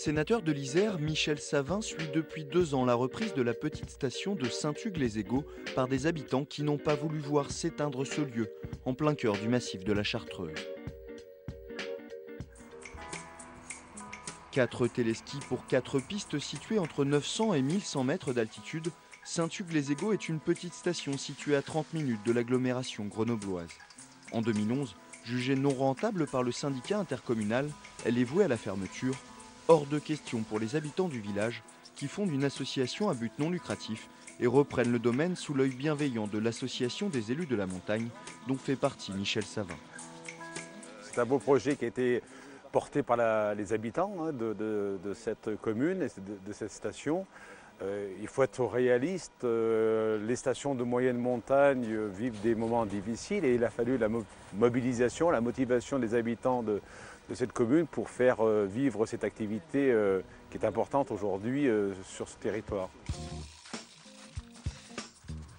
Sénateur de l'Isère, Michel Savin suit depuis 2 ans la reprise de la petite station de Saint-Hugues-les-Égaux par des habitants qui n'ont pas voulu voir s'éteindre ce lieu, en plein cœur du massif de la Chartreuse. 4 téléskis pour 4 pistes situées entre 900 et 1100 mètres d'altitude, Saint-Hugues-les-Égaux est une petite station située à 30 minutes de l'agglomération grenobloise. En 2011, jugée non rentable par le syndicat intercommunal, elle est vouée à la fermeture. Hors de question pour les habitants du village qui fondent une association à but non lucratif et reprennent le domaine sous l'œil bienveillant de l'association des élus de la montagne dont fait partie Michel Savin. C'est un beau projet qui a été porté par les habitants de cette commune et de cette station. Il faut être réaliste, les stations de moyenne montagne vivent des moments difficiles et il a fallu la mobilisation, la motivation des habitants de cette commune pour faire vivre cette activité qui est importante aujourd'hui sur ce territoire.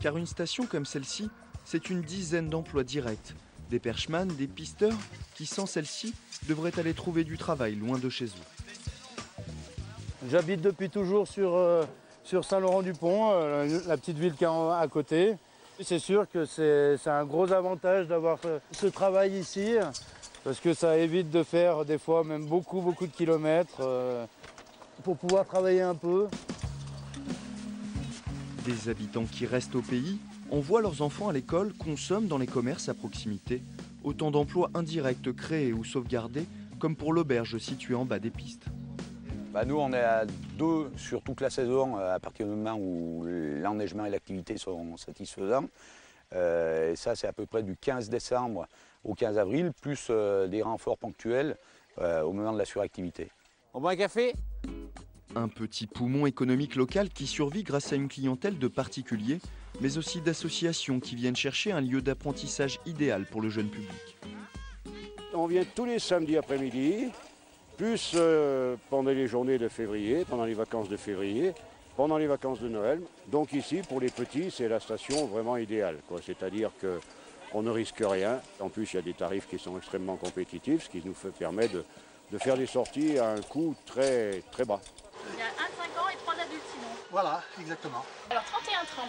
Car une station comme celle-ci, c'est une dizaine d'emplois directs. Des perchemans, des pisteurs qui, sans celle-ci, devraient aller trouver du travail loin de chez eux. J'habite depuis toujours sur Saint-Laurent-du-Pont, la petite ville qui est à côté. C'est sûr que c'est un gros avantage d'avoir ce travail ici, parce que ça évite de faire des fois même beaucoup de kilomètres pour pouvoir travailler un peu. Des habitants qui restent au pays, envoient leurs enfants à l'école, consomment dans les commerces à proximité. Autant d'emplois indirects créés ou sauvegardés, comme pour l'auberge située en bas des pistes. Nous, on est à 2 sur toute la saison, à partir du moment où l'enneigement et l'activité sont satisfaisants. Et ça, c'est à peu près du 15 décembre au 15 avril, plus des renforts ponctuels au moment de la suractivité. On boit un café ? Un petit poumon économique local qui survit grâce à une clientèle de particuliers, mais aussi d'associations qui viennent chercher un lieu d'apprentissage idéal pour le jeune public. On vient tous les samedis après-midi, plus pendant les journées de février, pendant les vacances de février, pendant les vacances de Noël. Donc ici, pour les petits, c'est la station vraiment idéale, c'est-à-dire qu'on ne risque rien. En plus, il y a des tarifs qui sont extrêmement compétitifs, ce qui nous permet de faire des sorties à un coût très bas. Il y a 1 de 5 ans et 3 adultes sinon. Voilà, exactement. Alors 31,30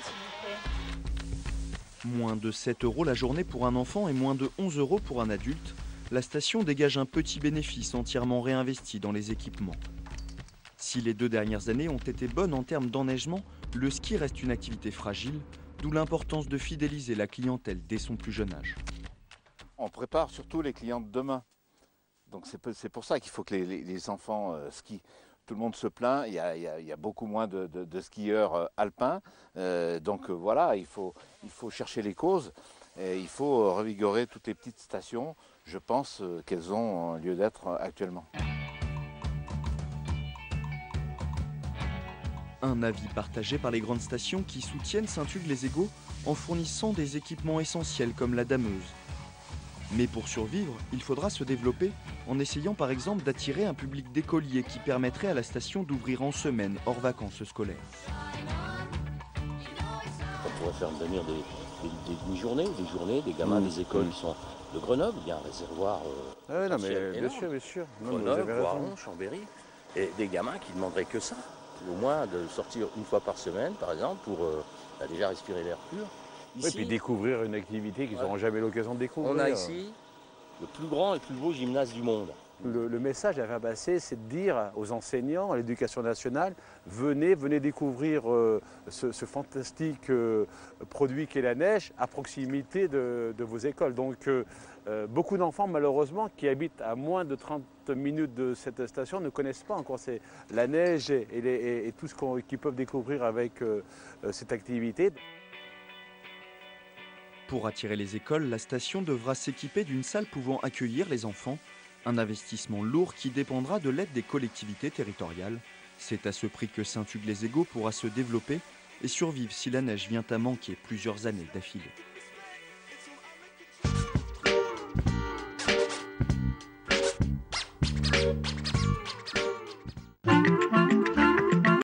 s'il vous plaît. Moins de 7 € la journée pour un enfant et moins de 11 € pour un adulte, la station dégage un petit bénéfice entièrement réinvesti dans les équipements. Si les 2 dernières années ont été bonnes en termes d'enneigement, le ski reste une activité fragile, d'où l'importance de fidéliser la clientèle dès son plus jeune âge. On prépare surtout les clients de demain. Donc c'est pour ça qu'il faut que les enfants skient. Tout le monde se plaint, il y a beaucoup moins de skieurs alpins. Donc voilà, il faut chercher les causes. Et il faut revigorer toutes les petites stations. Je pense qu'elles ont lieu d'être actuellement. Un avis partagé par les grandes stations qui soutiennent Saint-Hugues-les-Égaux en fournissant des équipements essentiels comme la dameuse. Mais pour survivre, il faudra se développer en essayant par exemple d'attirer un public d'écoliers qui permettrait à la station d'ouvrir en semaine hors vacances scolaires. On pourrait faire venir des demi-journées, des journées, des gamins des écoles qui sont de Grenoble, il y a un réservoir non, mais bien sûr. Grenoble, Voiron, Chambéry, et des gamins qui demanderaient que ça, au moins de sortir une fois par semaine par exemple pour déjà respirer l'air pur. Ici, et puis découvrir une activité qu'ils n'auront jamais l'occasion de découvrir. On a ici le plus grand et le plus beau gymnase du monde. Le message à faire passer, c'est de dire aux enseignants, à l'éducation nationale, venez découvrir ce fantastique produit qu'est la neige à proximité de vos écoles. Donc beaucoup d'enfants, malheureusement, qui habitent à moins de 30 minutes de cette station ne connaissent pas encore la neige et tout ce qu'ils peuvent découvrir avec cette activité. Pour attirer les écoles, la station devra s'équiper d'une salle pouvant accueillir les enfants. Un investissement lourd qui dépendra de l'aide des collectivités territoriales. C'est à ce prix que Saint-Hugues-les-Égaux pourra se développer et survivre si la neige vient à manquer plusieurs années d'affilée.